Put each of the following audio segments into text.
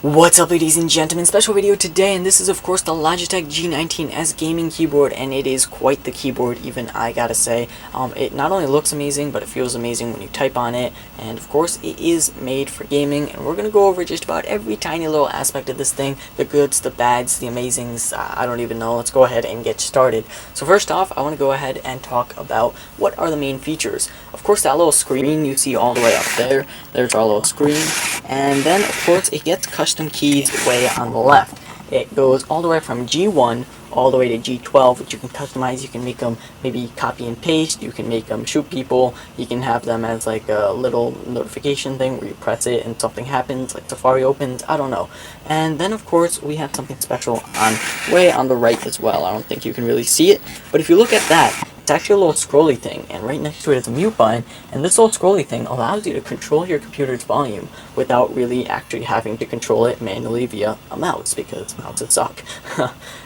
What's up, ladies and gentlemen? Special video today, and this is of course the Logitech G19S gaming keyboard, and it is quite the keyboard, even I gotta say. It not only looks amazing, but it feels amazing when you type on it, and of course it is made for gaming, and we're gonna go over just about every tiny little aspect of this thing, the goods, the bads, the amazings, I don't even know. Let's go ahead and get started. So first off, I want to go ahead and talk about what are the main features. Of course, that little screen you see all the way up there, there's our little screen, and then of course it gets custom keys way on the left. It goes all the way from G1 all the way to G12, which you can customize. You can make them maybe copy and paste, you can make them shoot people, you can have them as like a little notification thing where you press it and something happens, like Safari opens, I don't know. And then of course we have something special on way on the right as well. I don't think you can really see it, but if you look at that, it's actually a little scrolly thing, and right next to it is a mute button, and this little scrolly thing allows you to control your computer's volume without really actually having to control it manually via a mouse, because mouses suck.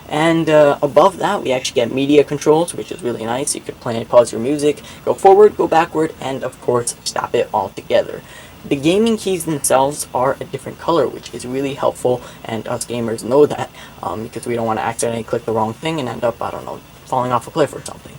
And above that we actually get media controls, which is really nice. You could play and pause your music, go forward, go backward, and of course stop it altogether. The gaming keys themselves are a different color, which is really helpful, and us gamers know that, because we don't want to accidentally click the wrong thing and end up, I don't know, falling off a cliff or something.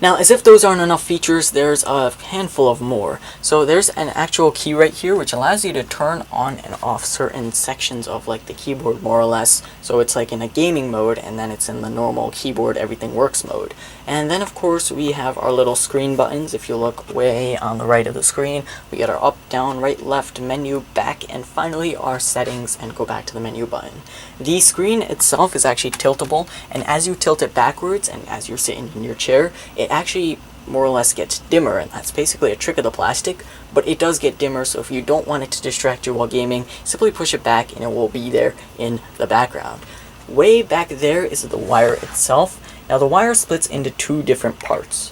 Now, as if those aren't enough features, there's a handful of more. So there's an actual key right here which allows you to turn on and off certain sections of like the keyboard, more or less. So it's like in a gaming mode, and then it's in the normal keyboard everything works mode. And then of course we have our little screen buttons. If you look way on the right of the screen, we get our up, down, right, left, menu, back, and finally our settings, and go back to the menu button. The screen itself is actually tiltable, and as you tilt it backwards and as you're sitting in your chair, it actually more or less gets dimmer, and that's basically a trick of the plastic, but it does get dimmer. So if you don't want it to distract you while gaming, simply push it back and it will be there in the background. Way back there is the wire itself. Now the wire splits into two different parts.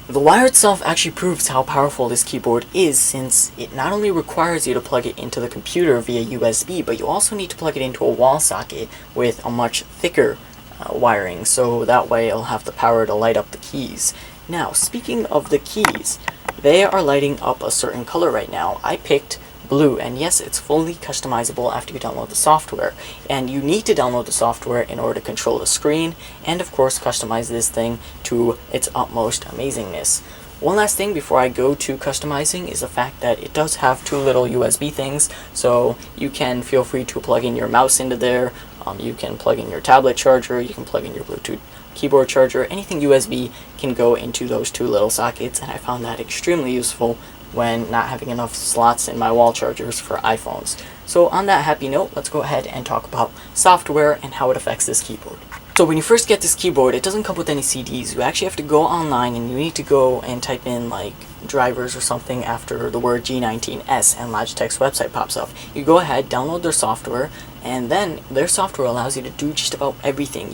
The wire itself actually proves how powerful this keyboard is, since it not only requires you to plug it into the computer via USB, but you also need to plug it into a wall socket with a much thicker wiring, so that way it'll have the power to light up the keys. Now, speaking of the keys, they are lighting up a certain color right now. I picked blue, and yes, it's fully customizable after you download the software, and you need to download the software in order to control the screen and of course customize this thing to its utmost amazingness. One last thing before I go to customizing is the fact that it does have two little USB things, so you can feel free to plug in your mouse into there. You can plug in your tablet charger, you can plug in your Bluetooth keyboard charger, anything USB can go into those two little sockets, and I found that extremely useful when not having enough slots in my wall chargers for iPhones. So on that happy note, let's go ahead and talk about software and how it affects this keyboard. So when you first get this keyboard, it doesn't come with any CDs. You actually have to go online, and you need to go and type in like drivers or something after the word G19S, and Logitech's website pops up. You go ahead, download their software, and then their software allows you to do just about everything.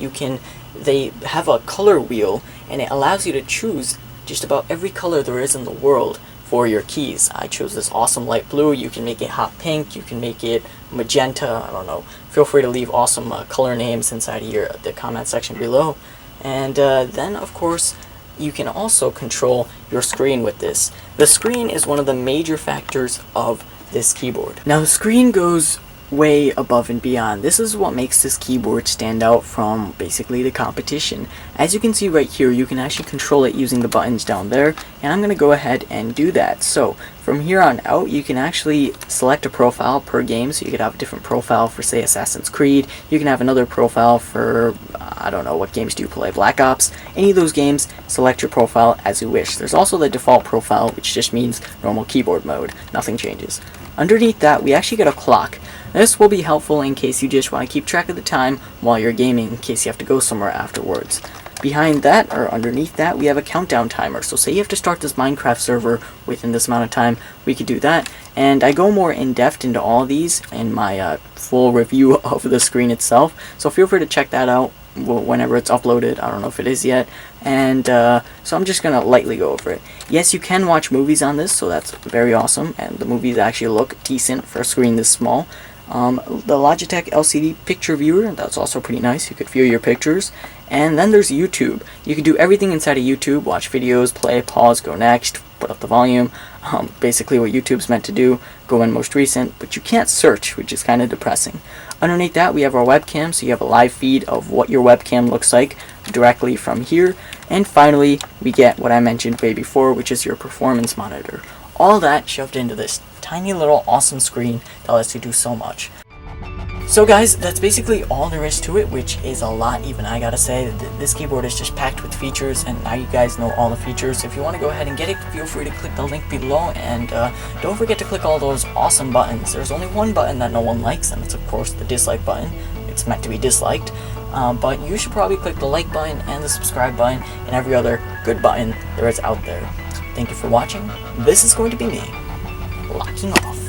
They have a color wheel, and it allows you to choose just about every color there is in the world for your keys. I chose this awesome light blue. You can make it hot pink, you can make it magenta, I don't know. Feel free to leave awesome color names inside of the comment section below. And then of course you can also control your screen with this. The screen is one of the major factors of this keyboard. Now the screen goes way above and beyond. This is what makes this keyboard stand out from basically the competition. As you can see right here, you can actually control it using the buttons down there, and I'm going to go ahead and do that. So from here on out, you can actually select a profile per game, so you could have a different profile for, say, Assassin's Creed. You can have another profile for, I don't know, what games do you play, Black Ops? Any of those games, select your profile as you wish. There's also the default profile, which just means normal keyboard mode. Nothing changes. Underneath that, we actually get a clock. This will be helpful in case you just want to keep track of the time while you're gaming, in case you have to go somewhere afterwards. Behind that, or underneath that, we have a countdown timer. So say you have to start this Minecraft server within this amount of time, we could do that. And I go more in depth into all of these in my full review of the screen itself, so feel free to check that out whenever it's uploaded. I don't know if it is yet. And so I'm just going to lightly go over it. Yes, you can watch movies on this, so that's very awesome, and the movies actually look decent for a screen this small. The Logitech LCD picture viewer, that's also pretty nice. You could view your pictures. And then there's YouTube. You can do everything inside of YouTube, watch videos, play, pause, go next, put up the volume, basically what YouTube's meant to do, go in most recent, but you can't search, which is kind of depressing. Underneath that, we have our webcam, so you have a live feed of what your webcam looks like directly from here. And finally, we get what I mentioned way before, which is your performance monitor. All that shoved into this tiny little awesome screen that lets you do so much. So guys, that's basically all there is to it, which is a lot, even I gotta say. This keyboard is just packed with features, and now you guys know all the features. If you want to go ahead and get it, feel free to click the link below, and don't forget to click all those awesome buttons. There's only one button that no one likes, and it's of course the dislike button. It's meant to be disliked, but you should probably click the like button and the subscribe button and every other good button there is out there. Thank you for watching. This is going to be me, locking off.